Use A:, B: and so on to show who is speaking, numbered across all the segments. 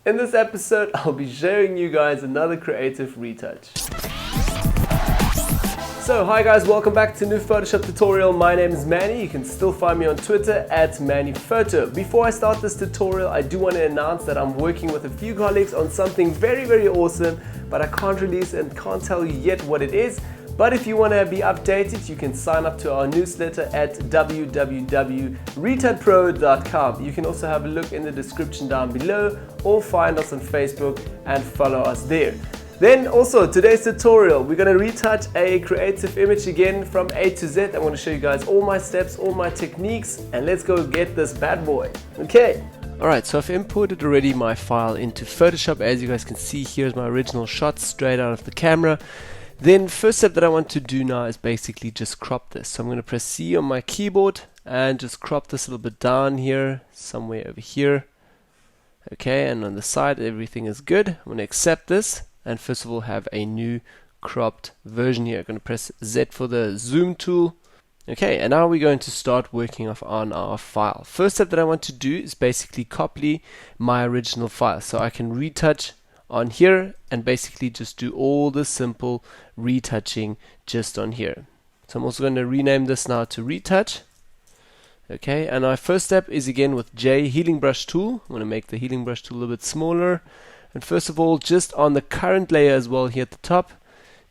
A: In this episode, I'll be showing you guys another creative retouch. So hi guys, welcome back to a new Photoshop tutorial. My name is Manny. You can still find me on Twitter at MannyPhoto. Before I start this tutorial, I do want to announce that I'm working with a few colleagues on something very awesome, but I can't release and can't tell you yet what it is. But if you want to be updated, you can sign up to our newsletter at www.retouchpro.com. You can also have a look in the description down below or find us on Facebook and follow us there. Then also today's tutorial, we're going to retouch a creative image again from A to Z. I'm going to show you guys all my steps, all my techniques, and let's go get this bad boy. Okay. Alright, so I've imported already my file into Photoshop. As you guys can see, here's my original shot straight out of the camera. Then first step that I want to do now is basically just crop this. So I'm going to press C on my keyboard and just crop this a little bit down here, somewhere over here. Okay, and on the side everything is good. I'm going to accept this and first of all have a new cropped version here. I'm going to press Z for the zoom tool. Okay, and now we're going to start working on our file. First step that I want to do is basically copy my original file. So I can retouch on here and basically just do all the simple retouching just on here. So I'm also going to rename this now to retouch. Okay, and our first step is again with J, healing brush tool. I'm going to make the healing brush tool a little bit smaller. And first of all, just on the current layer as well here at the top,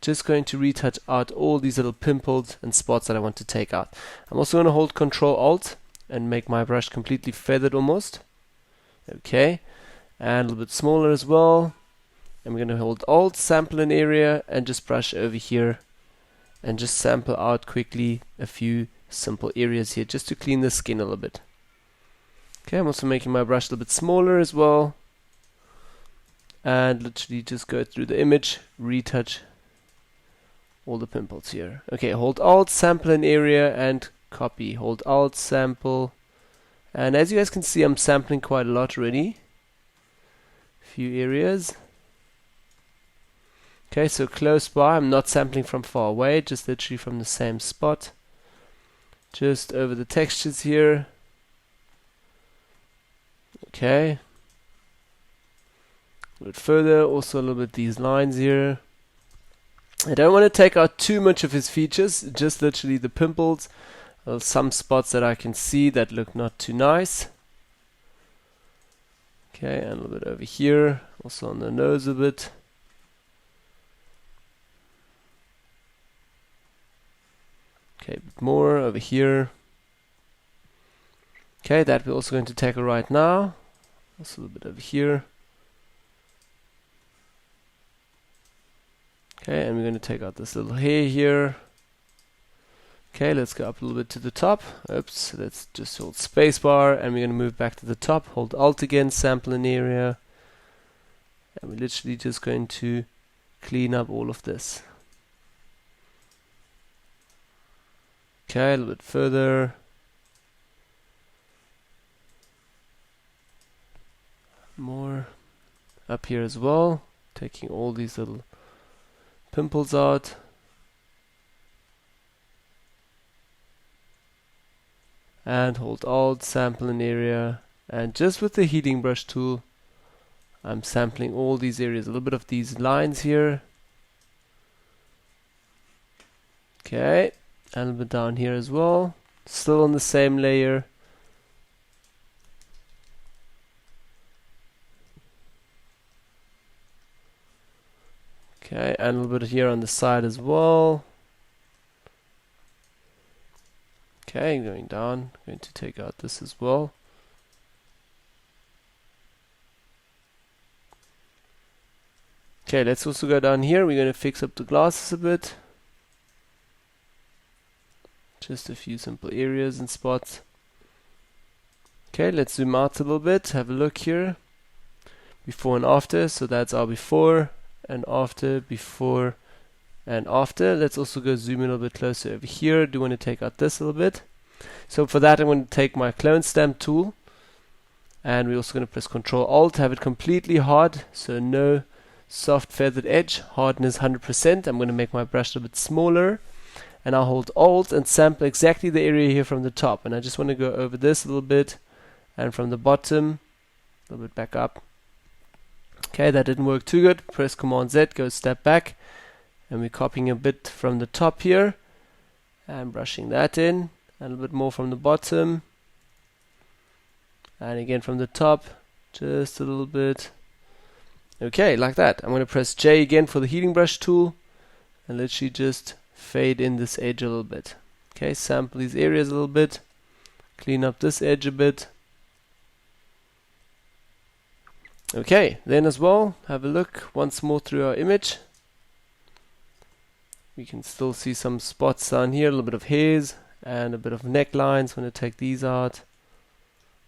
A: just going to retouch out all these little pimples and spots that I want to take out. I'm also going to hold Control Alt and make my brush completely feathered almost. Okay, and a little bit smaller as well. And we're going to hold Alt, sample an area, and just brush over here and just sample out quickly a few simple areas here just to clean the skin a little bit. Okay, I'm also making my brush a little bit smaller as well. And literally just go through the image, retouch all the pimples here. Okay, hold Alt, sample an area, and copy. Hold Alt, sample. And as you guys can see, I'm sampling quite a lot already. A few areas. Okay, so close by, I'm not sampling from far away, just literally from the same spot. Just over the textures here. Okay. A bit further, also a little bit these lines here. I don't want to take out too much of his features, just literally the pimples, some spots that I can see that look not too nice. Okay, and a little bit over here, also on the nose a bit. Okay, a bit more over here. Okay, that we're also going to tackle right now. Also a little bit over here. Okay, and we're going to take out this little hair here. Okay, let's go up a little bit to the top. Oops, let's just hold spacebar and we're going to move back to the top. Hold Alt again, sample an area. And we're literally just going to clean up all of this. Okay, a little bit further. More up here as well. Taking all these little pimples out. And hold Alt, sample an area. And just with the healing brush tool, I'm sampling all these areas. A little bit of these lines here. Okay. And a little bit down here as well. Still on the same layer. Okay, and a little bit here on the side as well. Okay, going down, going to take out this as well. Okay, let's also go down here. We're going to fix up the glasses a bit. Just a few simple areas and spots. Okay, let's zoom out a little bit. Have a look here. Before and after. So that's our before and after, before and after. Let's also go zoom in a little bit closer over here. Do want to take out this a little bit. So for that I'm going to take my clone stamp tool and we're also going to press Ctrl Alt, have it completely hard, so no soft feathered edge, hardness 100%. I'm going to make my brush a little bit smaller and I'll hold Alt and sample exactly the area here from the top, and I just want to go over this a little bit and from the bottom a little bit back up. Okay, that didn't work too good. Press Command Z, go step back, and we're copying a bit from the top here and brushing that in, and a little bit more from the bottom, and again from the top, just a little bit. Okay, like that. I'm going to press J again for the healing brush tool and literally just fade in this edge a little bit. Okay, sample these areas a little bit, clean up this edge a bit. Okay, then as well, have a look once more through our image. We can still see some spots down here, a little bit of hairs and a bit of necklines. I'm going to take these out.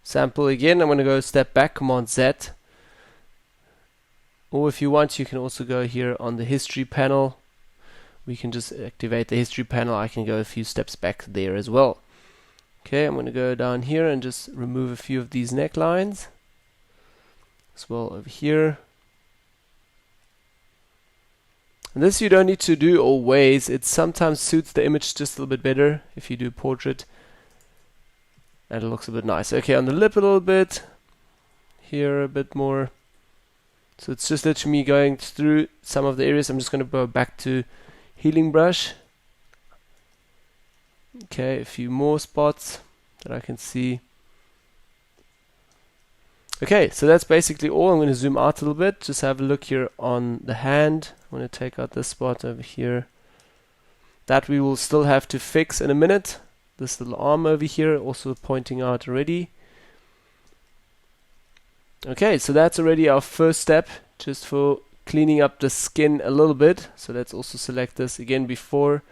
A: Sample again. I'm going to go step back, Command Z. Or if you want, you can also go here on the history panel. We can just activate the history panel. I can go a few steps back there as well. Okay, I'm going to go down here and just remove a few of these necklines. As well over here. And this you don't need to do always. It sometimes suits the image just a little bit better if you do portrait. And it looks a bit nice. Okay, on the lip a little bit. Here a bit more. So it's just literally me going through some of the areas. I'm just going to go back to healing brush. Okay, a few more spots that I can see. Okay, so that's basically all. I'm going to zoom out a little bit. Just have a look here on the hand. I'm going to take out this spot over here. That we will still have to fix in a minute. This little arm over here also pointing out already. Okay, so that's already our first step, just for cleaning up the skin a little bit. So let's also select this again, before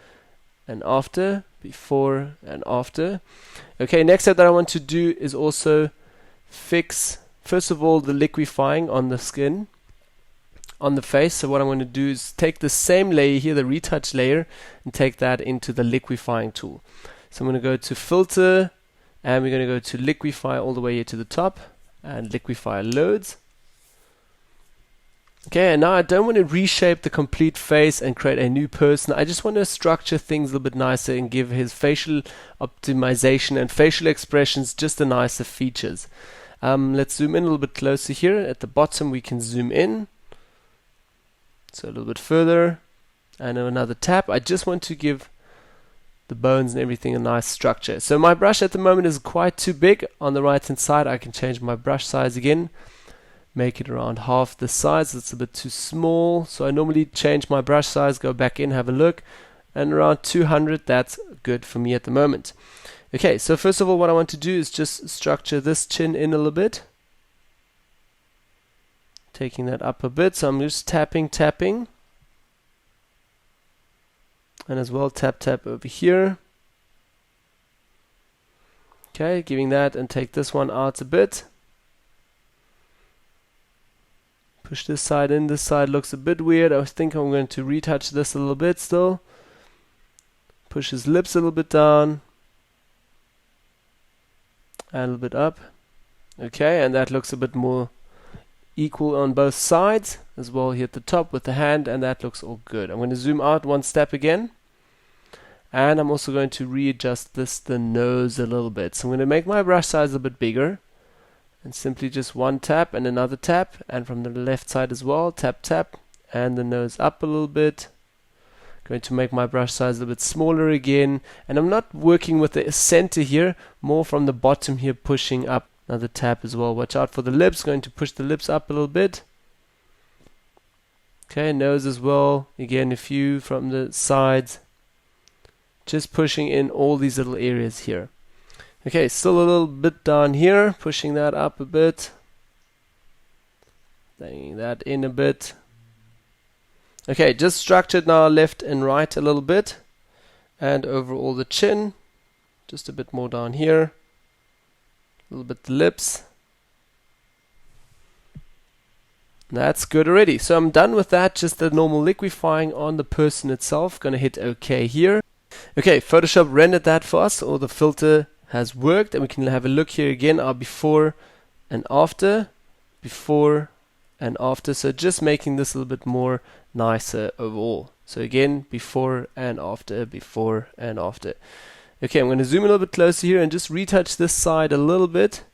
A: and after, before and after. Okay, next step that I want to do is also fix, first of all, the liquefying on the skin, on the face. So what I'm going to do is take the same layer here, the retouch layer, and take that into the liquefying tool. So I'm going to go to filter, and we're going to go to liquefy all the way here to the top, and liquefy loads. Okay, and now I don't want to reshape the complete face and create a new person. I just want to structure things a little bit nicer and give his facial optimization and facial expressions just the nicer features. Let's zoom in a little bit closer here. At the bottom we can zoom in. So a little bit further, and another tap. I just want to give the bones and everything a nice structure. So my brush at the moment is quite too big. On the right hand side I can change my brush size again, make it around half the size. It's a bit too small, so I normally change my brush size, go back in, have a look, and around 200, that's good for me at the moment. Okay, so first of all what I want to do is just structure this chin in a little bit, taking that up a bit. So I'm just tapping, and as well tap over here. Okay, giving that, and take this one out a bit. Push this side in. This side looks a bit weird. I think I'm going to retouch this a little bit still. Push his lips a little bit down, and a little bit up. Okay, and that looks a bit more equal on both sides, as well here at the top with the hand, and that looks all good. I'm going to zoom out one step again, and I'm also going to readjust the nose a little bit. So I'm going to make my brush size a bit bigger, and simply just one tap and another tap, and from the left side as well, tap, and the nose up a little bit. Going to make my brush size a little bit smaller again, and I'm not working with the center here, more from the bottom here, pushing up. Another tap as well. Watch out for the lips. Going to push the lips up a little bit. Okay, nose as well. Again, a few from the sides. Just pushing in all these little areas here. Okay, still a little bit down here. Pushing that up a bit. Bringing that in a bit. Okay, just structured now left and right a little bit. And over all the chin. Just a bit more down here. A little bit the lips. That's good already. So I'm done with that. Just the normal liquefying on the person itself. Gonna hit OK here. Okay, Photoshop rendered that for us, or the filter has worked, and we can have a look here again, our before and after, before and after. So just making this a little bit more nicer overall. So again, before and after, before and after. Okay, I'm going to zoom in a little bit closer here and just retouch this side a little bit.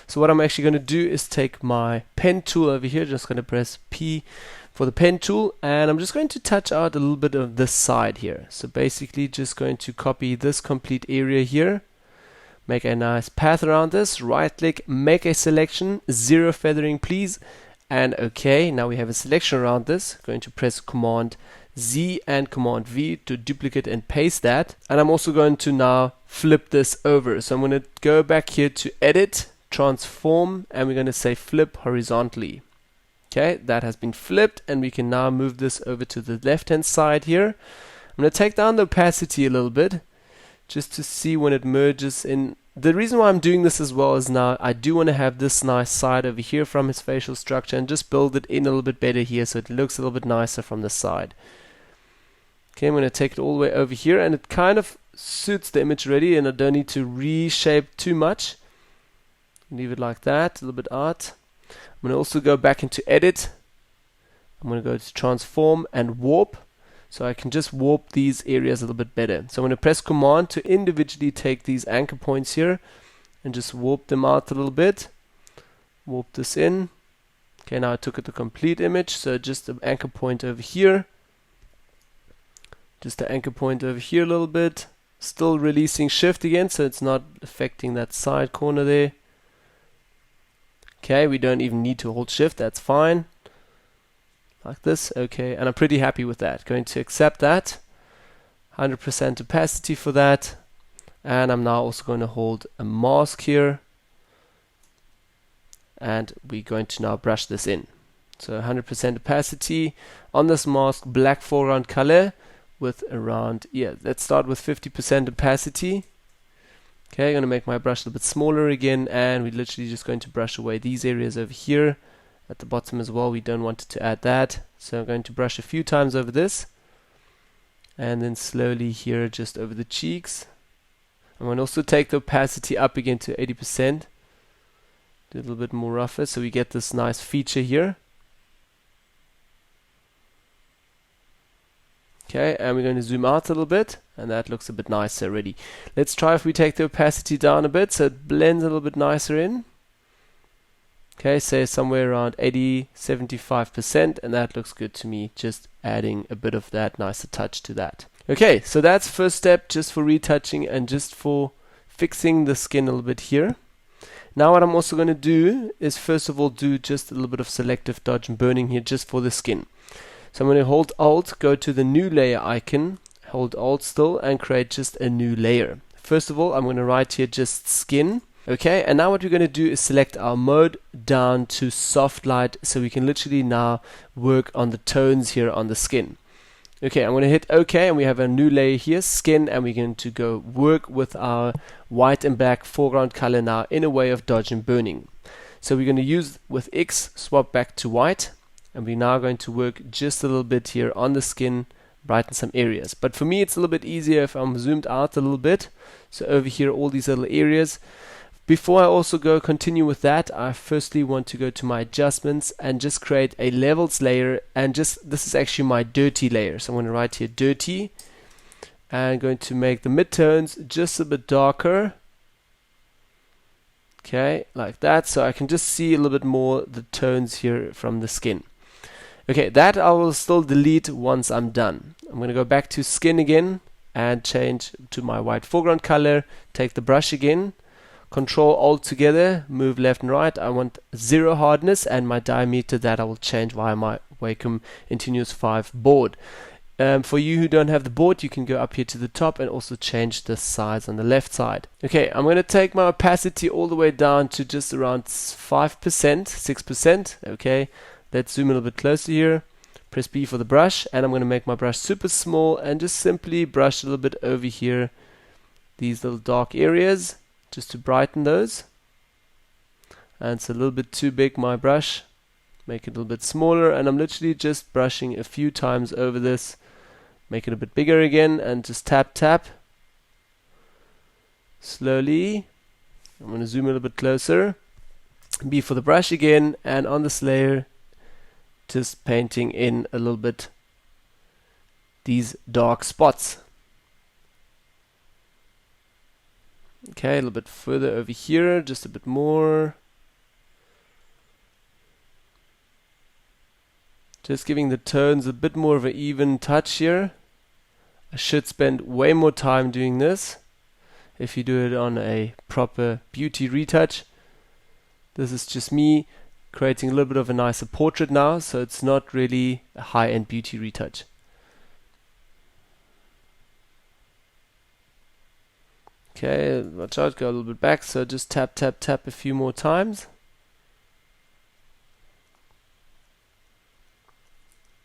A: So what I'm actually going to do is take my pen tool over here, just going to press P for the pen tool, and I'm just going to touch out a little bit of this side here. So basically just going to copy this complete area here, make a nice path around this, right click, make a selection, 0 feathering please, and OK. Now we have a selection around this. Going to press Command Z and Command V to duplicate and paste that, and I'm also going to now flip this over. So I'm going to go back here to Edit, Transform, and we're going to say Flip horizontally. Okay, that has been flipped, and we can now move this over to the left hand side here. I'm going to take down the opacity a little bit just to see when it merges in. The reason why I'm doing this as well is now I do want to have this nice side over here from his facial structure and just build it in a little bit better here so it looks a little bit nicer from the side. Okay, I'm going to take it all the way over here, and it kind of suits the image already, and I don't need to reshape too much. Leave it like that, a little bit out. I'm going to also go back into Edit. I'm going to go to Transform and Warp, so I can just warp these areas a little bit better. So I'm going to press Command to individually take these anchor points here and just warp them out a little bit. Warp this in. Okay, now I took it the complete image, so just an anchor point over here. Just the anchor point over here a little bit. Still releasing shift again, so it's not affecting that side corner there. Okay, we don't even need to hold shift, that's fine. Like this, okay, and I'm pretty happy with that. Going to accept that. 100% opacity for that. And I'm now also going to hold a mask here. And we're going to now brush this in. So 100% opacity on this mask, black foreground color. With around, let's start with 50% opacity. Okay, I'm going to make my brush a little bit smaller again, and we're literally just going to brush away these areas over here at the bottom as well. We don't want to add that, so I'm going to brush a few times over this, and then slowly here just over the cheeks. I'm going to also take the opacity up again to 80%, do a little bit more rougher, so we get this nice feature here. Okay, and we're going to zoom out a little bit, and that looks a bit nicer already. Let's try if we take the opacity down a bit so it blends a little bit nicer in. Okay, say somewhere around 80-75%, and that looks good to me, just adding a bit of that nicer touch to that. Okay, so that's first step just for retouching and just for fixing the skin a little bit here. Now what I'm also going to do is first of all do just a little bit of selective dodge and burning here just for the skin. So I'm going to hold Alt, go to the new layer icon, hold Alt still, and create just a new layer. First of all, I'm going to write here just skin. Okay, and now what we're going to do is select our mode down to soft light, so we can literally now work on the tones here on the skin. Okay, I'm going to hit OK, and we have a new layer here, skin, and we're going to go work with our white and black foreground color now in a way of dodge and burning. So we're going to use with X, swap back to white. And we're now going to work just a little bit here on the skin, brighten some areas. But for me, it's a little bit easier if I'm zoomed out a little bit. So over here, all these little areas. Before I also continue with that, I firstly want to go to my adjustments and just create a levels layer. And this is actually my dirty layer. So I'm going to write here dirty. And I'm going to make the midtones just a bit darker. Okay, like that. So I can just see a little bit more the tones here from the skin. Okay, that I will still delete once I'm done. I'm going to go back to skin again and change to my white foreground color. Take the brush again, Control Alt together, move left and right. I want 0 hardness, and my diameter that I will change via my Wacom Intuos 5 board. For you who don't have the board, you can go up here to the top and also change the size on the left side. Okay, I'm going to take my opacity all the way down to just around 5%, 6%. Okay. Let's zoom a little bit closer here. Press B for the brush, and I'm going to make my brush super small and just simply brush a little bit over here, these little dark areas, just to brighten those. And it's a little bit too big, my brush. Make it a little bit smaller, and I'm literally just brushing a few times over this. Make it a bit bigger again, and just tap, tap. Slowly. I'm going to zoom a little bit closer. B for the brush again, and on this layer, just painting in a little bit these dark spots. Okay, a little bit further over here, just a bit more. Just giving the tones a bit more of an even touch here. I should spend way more time doing this if you do it on a proper beauty retouch. This is just me creating a little bit of a nicer portrait now, so it's not really a high-end beauty retouch. Okay, watch out, go a little bit back, so just tap, tap, tap a few more times.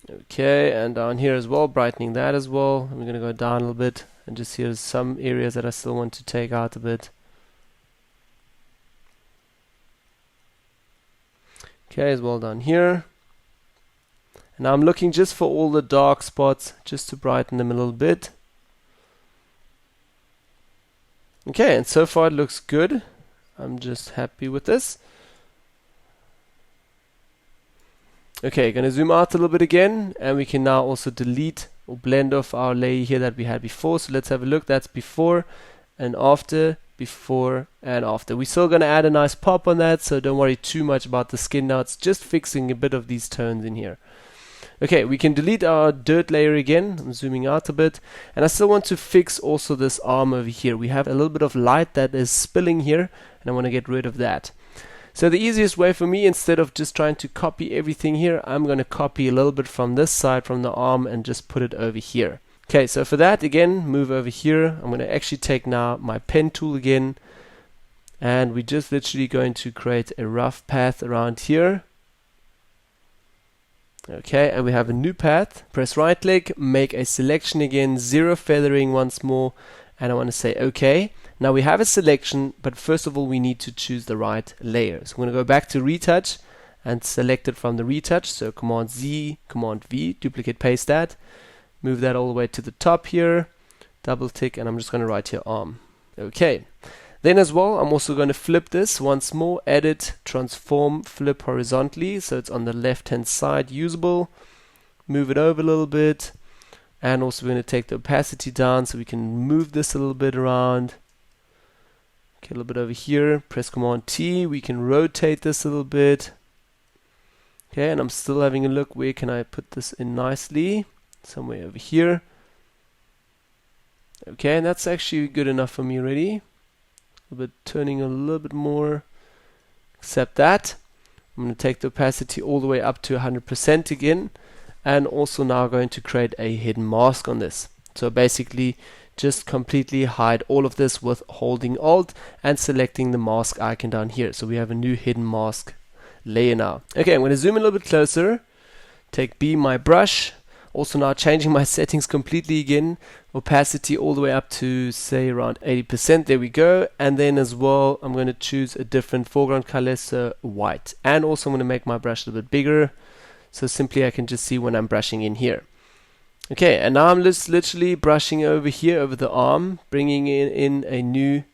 A: Okay, and down here as well, brightening that as well. I'm going to go down a little bit, and just here's some areas that I still want to take out a bit. Okay, as well down here. And now I'm looking just for all the dark spots, just to brighten them a little bit. Okay, and so far it looks good. I'm just happy with this. Okay, gonna zoom out a little bit again, and we can now also delete or blend off our layer here that we had before. So let's have a look. That's before and after, before and after. We're still gonna add a nice pop on that, so don't worry too much about the skin now. It's just fixing a bit of these tones in here. Okay, we can delete our dirt layer again. I'm zooming out a bit, and I still want to fix also this arm over here. We have a little bit of light that is spilling here, and I want to get rid of that. So the easiest way for me, instead of just trying to copy everything here, I'm going to copy a little bit from this side, from the arm, and just put it over here. Okay, so for that, again, move over here. I'm going to actually take now my pen tool again, and we're just literally going to create a rough path around here. Okay, and we have a new path. Press right click, make a selection again, zero feathering once more, and I want to say OK. Now we have a selection, but first of all we need to choose the right layer. So I'm going to go back to retouch and select it from the retouch. So Command Z, Command V, duplicate paste that, move that all the way to the top here, double tick, and I'm just going to write here arm. Okay. Then as well, I'm also going to flip this once more, edit, transform, flip horizontally, so it's on the left hand side, usable, move it over a little bit, and also we're going to take the opacity down so we can move this a little bit around. Okay, a little bit over here, press Command T, we can rotate this a little bit. Okay, and I'm still having a look, where can I put this in nicely? Somewhere over here. Okay, and that's actually good enough for me already. But turning a little bit more, accept that. I'm going to take the opacity all the way up to 100% again, and also now going to create a hidden mask on this. So basically just completely hide all of this with holding Alt and selecting the mask icon down here. So we have a new hidden mask layer now. Okay, I'm going to zoom in a little bit closer, take B, my brush. Also now changing my settings completely again, opacity all the way up to say around 80%, there we go. And then as well I'm going to choose a different foreground color, so white. And also I'm going to make my brush a little bit bigger, so simply I can just see when I'm brushing in here. Okay, and now I'm just literally brushing over here, over the arm, bringing in a new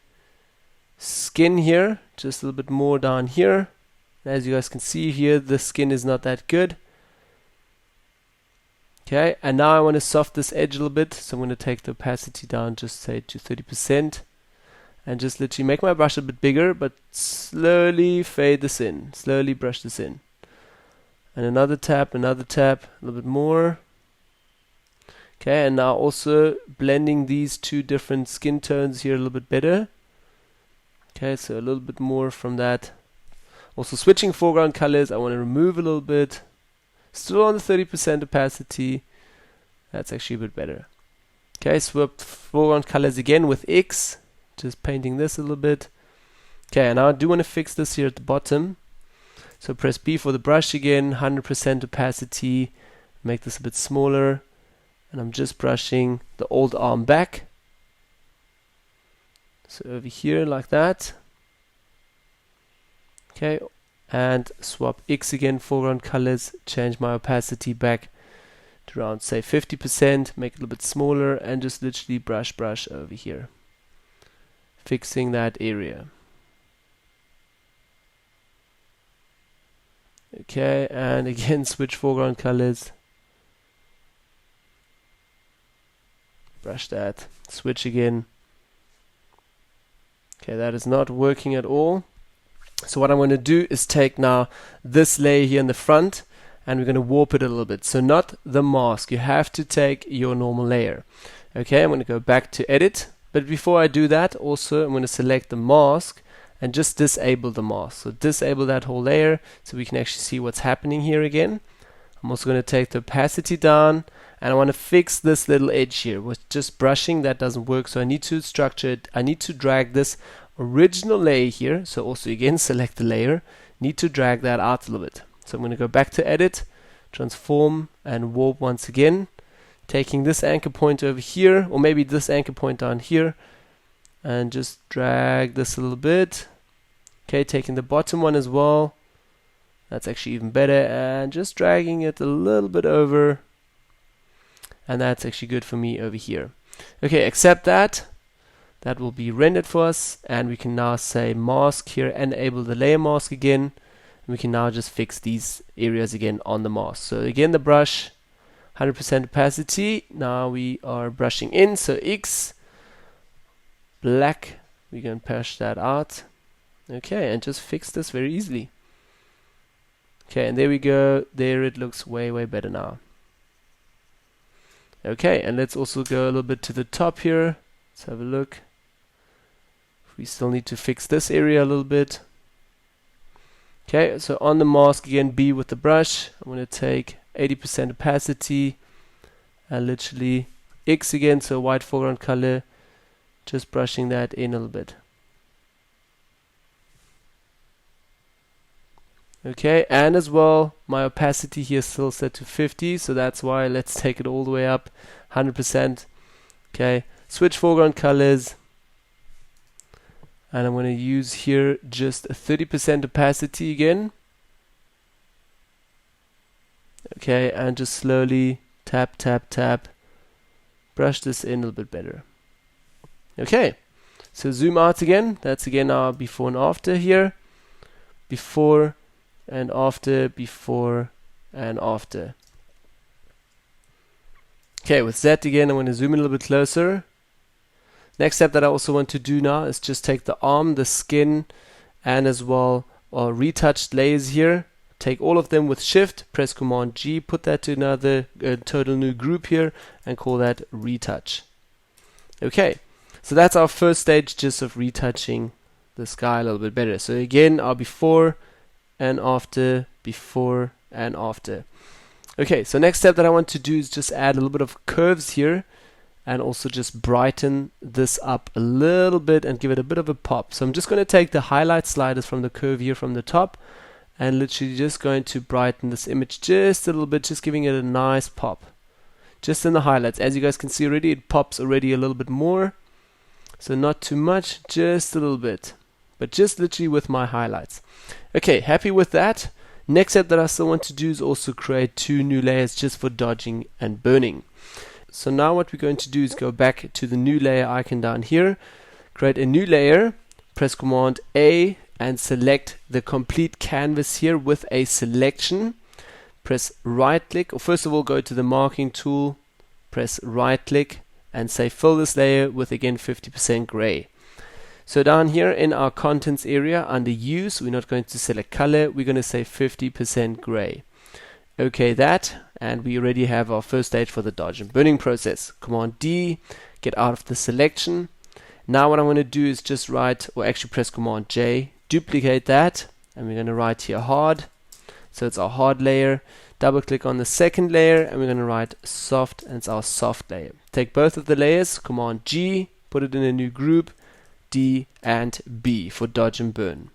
A: skin here, just a little bit more down here. As you guys can see here, the skin is not that good. Okay, and now I want to soften this edge a little bit, so I'm going to take the opacity down, just say to 30%, and just literally make my brush a bit bigger, but slowly fade this in, slowly brush this in. And another tap, a little bit more. Okay, and now also blending these two different skin tones here a little bit better. Okay, so a little bit more from that. Also switching foreground colors, I want to remove a little bit. Still on the 30% opacity. That's actually a bit better. Okay, swap foreground colors again with X. Just painting this a little bit. Okay, and now I do want to fix this here at the bottom. So press B for the brush again, 100% opacity. Make this a bit smaller. And I'm just brushing the old arm back. So over here like that. Okay. And swap X again, foreground colors, change my opacity back to around say 50%, make it a little bit smaller, and just literally brush over here, fixing that area. Okay, and again switch foreground colors, brush that, switch again. Okay, that is not working at all. So what I'm going to do is take now this layer here in the front, and we're going to warp it a little bit. So not the mask, you have to take your normal layer. Okay, I'm going to go back to edit, but before I do that, also I'm going to select the mask and just disable the mask. So disable that whole layer so we can actually see what's happening here again. I'm also going to take the opacity down, and I want to fix this little edge here. With just brushing, that doesn't work, so I need to structure it. I need to drag this original layer here, so also again select the layer, need to drag that out a little bit. So I'm going to go back to edit, transform and warp once again, taking this anchor point over here, or maybe this anchor point down here, and just drag this a little bit. Okay, taking the bottom one as well, that's actually even better, and just dragging it a little bit over, and that's actually good for me over here. Okay, accept that. That will be rendered for us, and we can now say mask here, enable the layer mask again, and we can now just fix these areas again on the mask. So again, the brush, 100% opacity. Now we are brushing in, so X, black, we can push that out. Okay, and just fix this very easily. Okay, and there we go. There it looks way, way better now. Okay, and let's also go a little bit to the top here. Let's have a look. We still need to fix this area a little bit. Okay, so on the mask again, B with the brush. I'm going to take 80% opacity and literally X again, so white foreground color. Just brushing that in a little bit. Okay, and as well, my opacity here is still set to 50, so that's why let's take it all the way up, 100%. Okay, switch foreground colors, and I'm going to use here just a 30% opacity again. Okay, and just slowly tap, tap, tap, brush this in a little bit better. Okay, so zoom out again. That's again our before and after here. Before and after, before and after. Okay, with that again, I'm going to zoom in a little bit closer. Next step that I also want to do now is just take the arm, the skin, and as well retouched layers here. Take all of them with Shift, press Command G, put that to another total new group here, and call that retouch. Okay, so that's our first stage just of retouching the sky a little bit better. So again, our before and after, before and after. Okay, so next step that I want to do is just add a little bit of curves here, and also just brighten this up a little bit and give it a bit of a pop. So I'm just going to take the highlight sliders from the curve here from the top, and literally just going to brighten this image just a little bit, just giving it a nice pop. Just in the highlights. As you guys can see already, it pops already a little bit more. So not too much, just a little bit. But just literally with my highlights. Okay, happy with that. Next step that I still want to do is also create 2 new layers just for dodging and burning. So now what we're going to do is go back to the new layer icon down here, create a new layer, press Command A, and select the complete canvas here with a selection. Press right click, or first of all go to the marking tool, press right click and say fill this layer with again 50% gray. So down here in our contents area under use, we're not going to select color, we're going to say 50% gray. Okay that, and we already have our first stage for the dodge and burning process. Command D, get out of the selection. Now what I'm going to do is just write, or actually press Command J, duplicate that, and we're going to write here hard. So it's our hard layer. Double click on the second layer, and we're going to write soft, and it's our soft layer. Take both of the layers, Command G, put it in a new group, D and B for dodge and burn.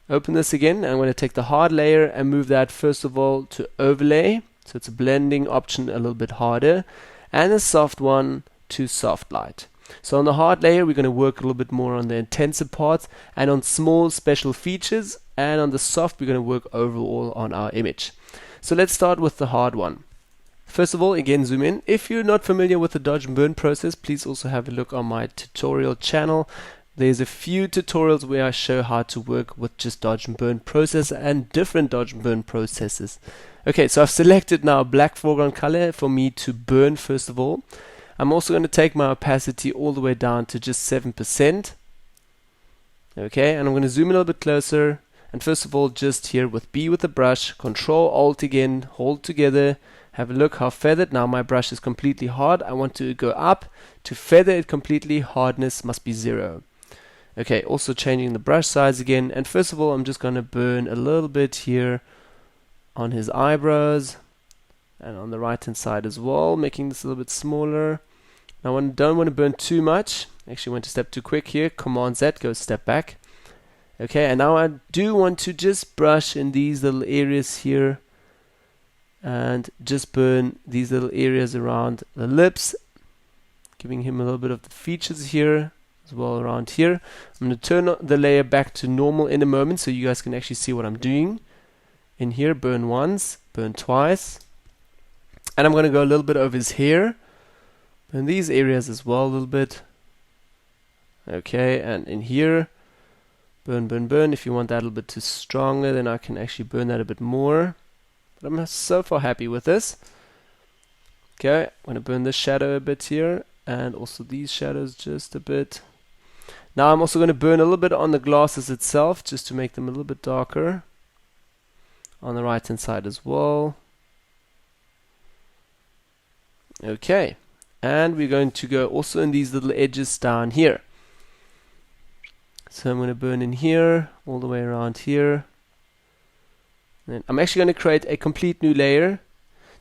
A: Open this again, and I'm going to take the hard layer and move that first of all to overlay. So it's a blending option a little bit harder, and the soft one to soft light. So on the hard layer, we're going to work a little bit more on the intensive parts and on small special features, and on the soft, we're going to work overall on our image. So let's start with the hard one. First of all, again, zoom in. If you're not familiar with the dodge and burn process, please also have a look on my tutorial channel. There's a few tutorials where I show how to work with just dodge and burn process and different dodge and burn processes. Okay, so I've selected now black foreground color for me to burn first of all. I'm also going to take my opacity all the way down to just 7%. Okay, and I'm going to zoom in a little bit closer, And first of all, just here with B with the brush, Control Alt again, hold together, have a look how feathered. Now my brush is completely hard. I want to go up. To feather it completely, hardness must be 0. Okay, also changing the brush size again. And first of all, I'm just going to burn a little bit here on his eyebrows and on the right hand side as well, making this a little bit smaller. Now I don't want to burn too much. Actually went a step too quick here. Command Z, go step back. Okay, and now I do want to just brush in these little areas here and just burn these little areas around the lips, giving him a little bit of the features here as well around here. I'm going to turn the layer back to normal in a moment so you guys can actually see what I'm doing. In here, burn once, burn twice. And I'm going to go a little bit over his hair. Burn these areas as well a little bit. Okay, and in here, burn, burn, burn. If you want that a little bit too stronger, then I can actually burn that a bit more. But I'm so far happy with this. Okay, I'm going to burn this shadow a bit here. And also these shadows just a bit. Now I'm also going to burn a little bit on the glasses itself, just to make them a little bit darker. On the right hand side as well. Okay, and we're going to go also in these little edges down here. So I'm going to burn in here, all the way around here. And I'm actually going to create a complete new layer,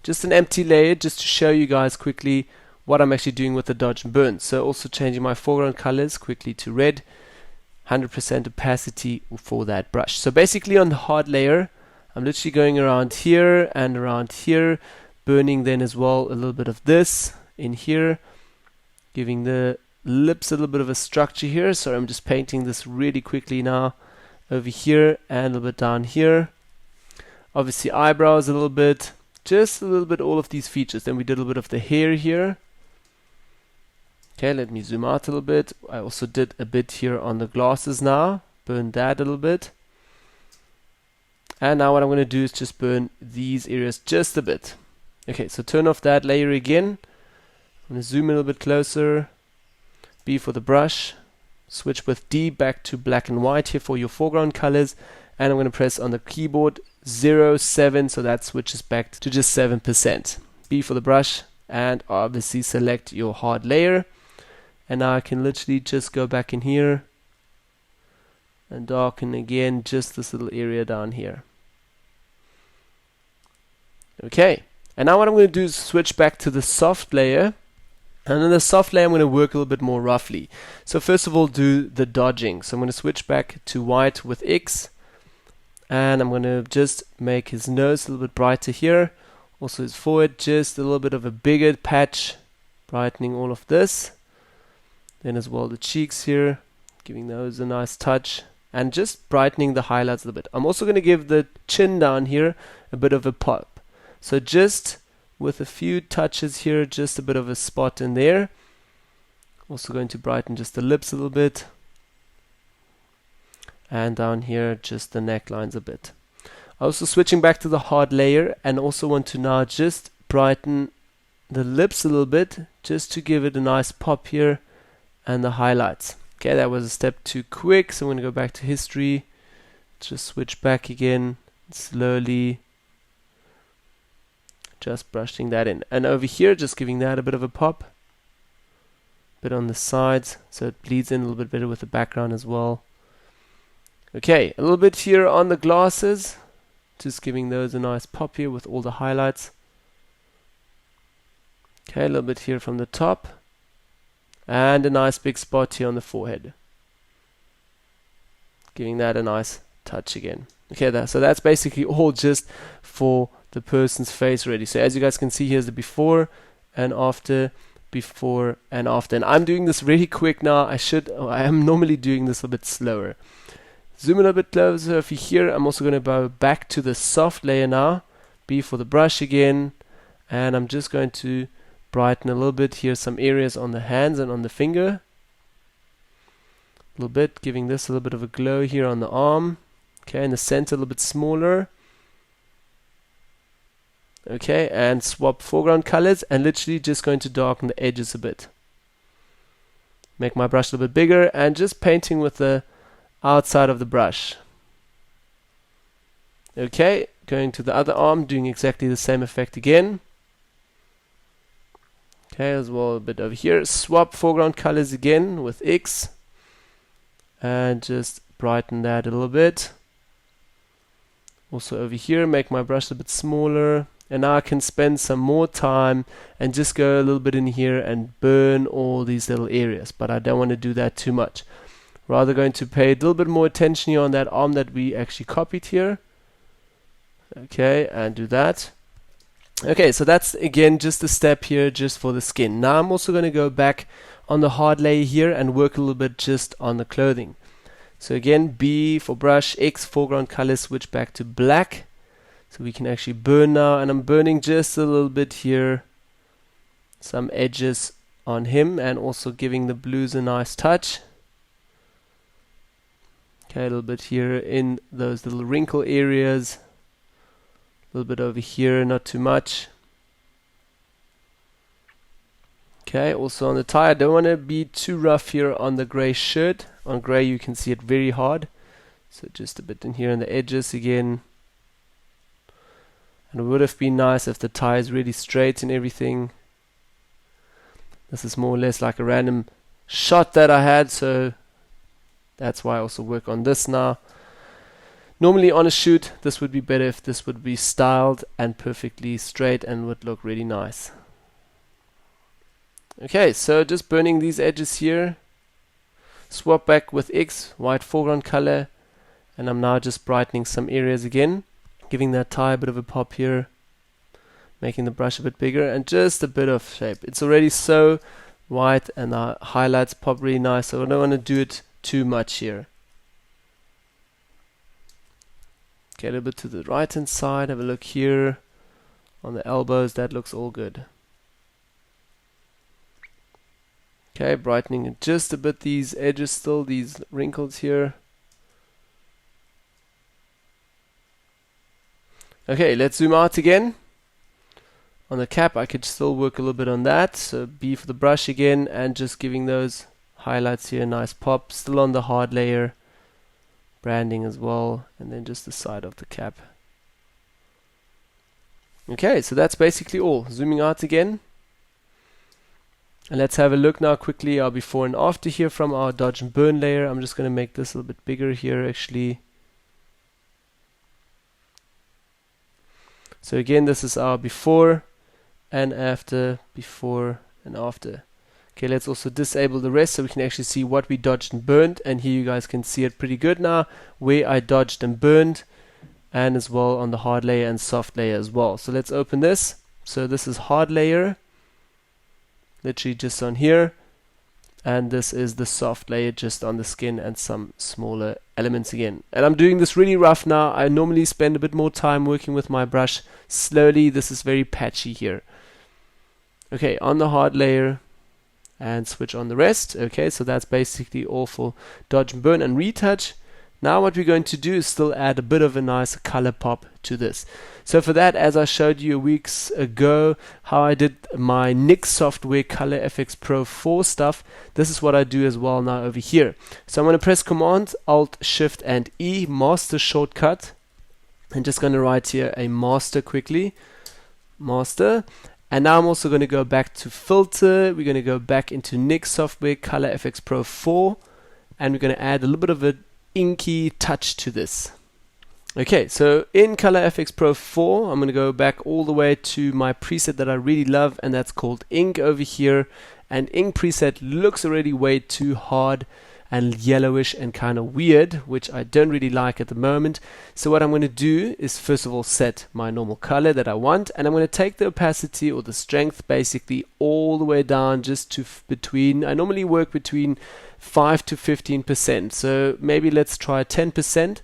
A: just an empty layer, just to show you guys quickly what I'm actually doing with the dodge and burn. So also changing my foreground colors quickly to red, 100% opacity for that brush. So basically on the hard layer, I'm literally going around here and around here, burning then as well a little bit of this in here, giving the lips a little bit of a structure here. So I'm just painting this really quickly now over here and a little bit down here. Obviously eyebrows a little bit, just a little bit all of these features. Then we did a little bit of the hair here. Okay, let me zoom out a little bit. I also did a bit here on the glasses now, burn that a little bit. And now what I'm going to do is just burn these areas just a bit. Okay, so turn off that layer again. I'm going to zoom in a little bit closer. B for the brush. Switch with D back to black and white here for your foreground colors. And I'm going to press on the keyboard 0.7, so that switches back to just 7%. B for the brush, and obviously select your hard layer. And now I can literally just go back in here and darken again just this little area down here. Okay, and now what I'm going to do is switch back to the soft layer. And in the soft layer I'm going to work a little bit more roughly. So first of all, do the dodging. So I'm going to switch back to white with X, and I'm going to just make his nose a little bit brighter here. Also his forehead, just a little bit of a bigger patch, brightening all of this. Then as well the cheeks here, giving those a nice touch, and just brightening the highlights a little bit. I'm also going to give the chin down here a bit of a pop. So just with a few touches here, just a bit of a spot in there. Also going to brighten just the lips a little bit. And down here, just the necklines a bit. Also switching back to the hard layer, and also want to now just brighten the lips a little bit, just to give it a nice pop here, and the highlights. Okay, that was a step too quick, so I'm going to go back to history. Just switch back again, slowly. Just brushing that in. And over here, just giving that a bit of a pop. Bit on the sides, so it bleeds in a little bit better with the background as well. Okay, a little bit here on the glasses. Just giving those a nice pop here with all the highlights. Okay, a little bit here from the top. And a nice big spot here on the forehead. Giving that a nice touch again. Okay, so that's basically all just for the person's face already. So as you guys can see, here's the before and after, before and after. And I'm doing this really quick now. I am normally doing this a bit slower. Zoom in a bit closer over here. I'm also going to go back to the soft layer now. B for the brush again. And I'm just going to brighten a little bit here, some areas on the hands and on the finger. A little bit, giving this a little bit of a glow here on the arm. Okay, in the center a little bit smaller. Okay, and swap foreground colors, and literally just going to darken the edges a bit. Make my brush a little bit bigger, and just painting with the outside of the brush. Okay, going to the other arm, doing exactly the same effect again. Okay, as well a bit over here. Swap foreground colors again with X and just brighten that a little bit. Also over here, make my brush a bit smaller, and now I can spend some more time and just go a little bit in here and burn all these little areas, but I don't want to do that too much. Rather going to pay a little bit more attention here on that arm that we actually copied here. Okay, and do that. Okay, so that's again just a step here just for the skin. Now I'm also going to go back on the hard layer here and work a little bit just on the clothing. So again, B for brush, X foreground color, switch back to black. So we can actually burn now, and I'm burning just a little bit here, some edges on him, and also giving the blues a nice touch. Okay, a little bit here in those little wrinkle areas. A little bit over here, not too much. Okay, also on the tie, I don't want to be too rough here on the gray shirt. On gray you can see it very hard. So just a bit in here on the edges again. And it would have been nice if the tie is really straight and everything. This is more or less like a random shot that I had, so that's why I also work on this now. Normally on a shoot, this would be better if this would be styled and perfectly straight and would look really nice. Okay, so just burning these edges here. Swap back with X, white foreground color, and I'm now just brightening some areas again, giving that tie a bit of a pop here, making the brush a bit bigger and just a bit of shape. It's already so white and the highlights pop really nice, so I don't want to do it too much here. Okay, a little bit to the right hand side, have a look here on the elbows, that looks all good. Okay, brightening it just a bit, these edges still, these wrinkles here. Okay, let's zoom out again. On the cap I could still work a little bit on that, so B for the brush again and just giving those highlights here a nice pop, still on the hard layer. Branding as well, and then just the side of the cap. Okay, so that's basically all. Zooming out again. And let's have a look now quickly our before and after here from our dodge and burn layer. I'm just going to make this a little bit bigger here actually. So again, this is our before and after, before and after. Okay, let's also disable the rest so we can actually see what we dodged and burned, and here you guys can see it pretty good now where I dodged and burned, and as well on the hard layer and soft layer as well. So let's open this. So this is hard layer, literally just on here, and this is the soft layer just on the skin and some smaller elements again. And I'm doing this really rough now. I normally spend a bit more time working with my brush slowly. This is very patchy here. Okay, on the hard layer, and switch on the rest. Okay, so that's basically all for dodge and burn and retouch. Now what we're going to do is still add a bit of a nice color pop to this. So for that, as I showed you weeks ago how I did my NYX software Color FX Pro 4 stuff, this is what I do as well now over here. So I'm going to press Command, Alt, Shift and E, master shortcut. I'm just going to write here a master quickly, master. And now I'm also going to go back to filter. We're going to go back into NYX software Color FX Pro 4, and we're going to add a little bit of an inky touch to this. Okay, so in Color FX Pro 4, I'm going to go back all the way to my preset that I really love, and that's called Ink over here. And Ink preset looks already way too hard and yellowish and kind of weird, which I don't really like at the moment. So what I'm going to do is first of all set my normal color that I want, and I'm going to take the opacity or the strength basically all the way down just to between, I normally work between 5 to 15%, so maybe let's try 10%.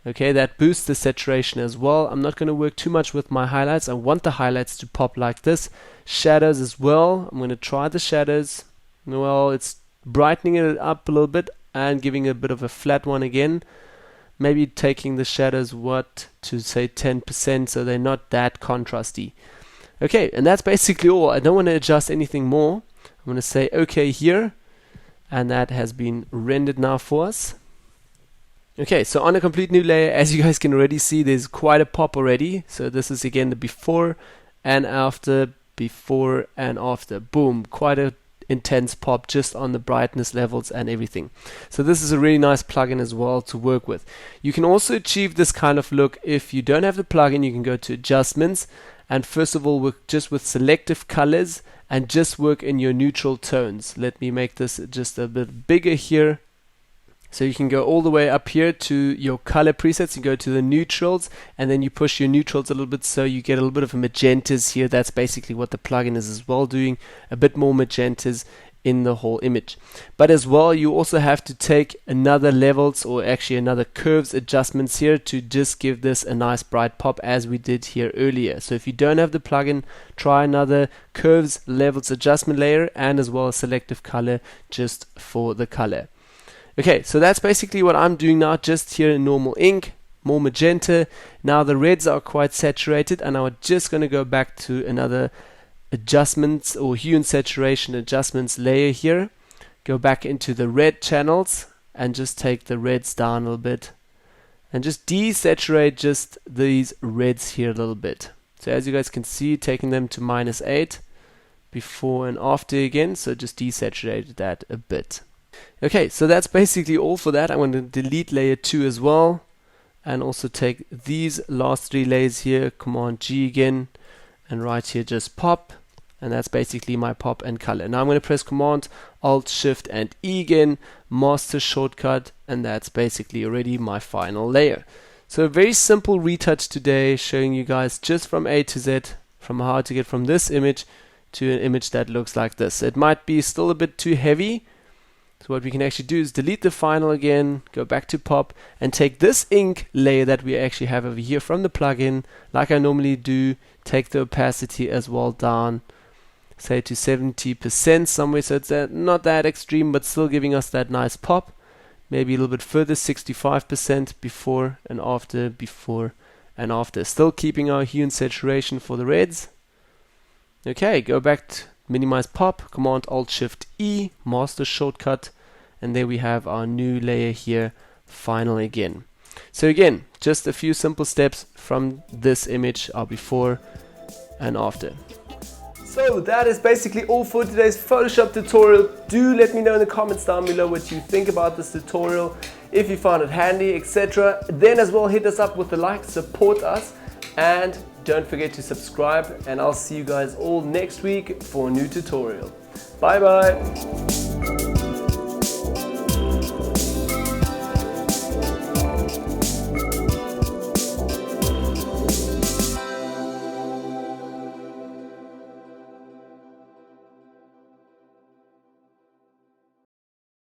A: Okay, that boosts the saturation as well. I'm not going to work too much with my highlights. I want the highlights to pop like this. Shadows as well. I'm going to try the shadows. Well, it's brightening it up a little bit and giving a bit of a flat one again. Maybe taking the shadows to say 10% so they're not that contrasty. Okay, and that's basically all. I don't want to adjust anything more. I'm going to say OK here, and that has been rendered now for us. Okay, so on a complete new layer, as you guys can already see, there's quite a pop already. So this is again the before and after, before and after. Boom, quite a intense pop just on the brightness levels and everything. So this is a really nice plugin as well to work with. You can also achieve this kind of look if you don't have the plugin. You can go to adjustments and first of all work just with selective colors and just work in your neutral tones. Let me make this just a bit bigger here. So you can go all the way up here to your color presets and go to the neutrals, and then you push your neutrals a little bit so you get a little bit of a magentas here. That's basically what the plugin is as well doing, a bit more magentas in the whole image. But as well, you also have to take another levels, or actually another curves adjustments here to just give this a nice bright pop as we did here earlier. So if you don't have the plugin, try another curves levels adjustment layer and as well as selective color just for the color. Okay, so that's basically what I'm doing now, just here in normal ink, more magenta. Now the reds are quite saturated, and I'm just going to go back to another adjustments or hue and saturation adjustments layer here. Go back into the red channels and just take the reds down a little bit and just desaturate just these reds here a little bit. So as you guys can see, taking them to -8 before and after again, so just desaturate that a bit. Okay, so that's basically all for that. I'm going to delete layer 2 as well, and also take these last 3 layers here, Command G again, and right here just pop, and that's basically my pop and color. Now I'm going to press Command Alt Shift and E again, master shortcut, and that's basically already my final layer. So a very simple retouch today, showing you guys just from A to Z, from how to get from this image to an image that looks like this. It might be still a bit too heavy. So what we can actually do is delete the final again, go back to pop, and take this ink layer that we actually have over here from the plugin, like I normally do, take the opacity as well down, say to 70% somewhere, so it's not that extreme, but still giving us that nice pop. Maybe a little bit further, 65% before and after, still keeping our hue and saturation for the reds. Okay, go back to minimize pop, Command Alt Shift E, master shortcut, and there we have our new layer here, final again. So again, just a few simple steps from this image, our before and after. So that is basically all for today's Photoshop tutorial. Do let me know in the comments down below what you think about this tutorial, if you found it handy, etc. Then as well, hit us up with the like, support us, and don't forget to subscribe, and I'll see you guys all next week for a new tutorial. Bye bye.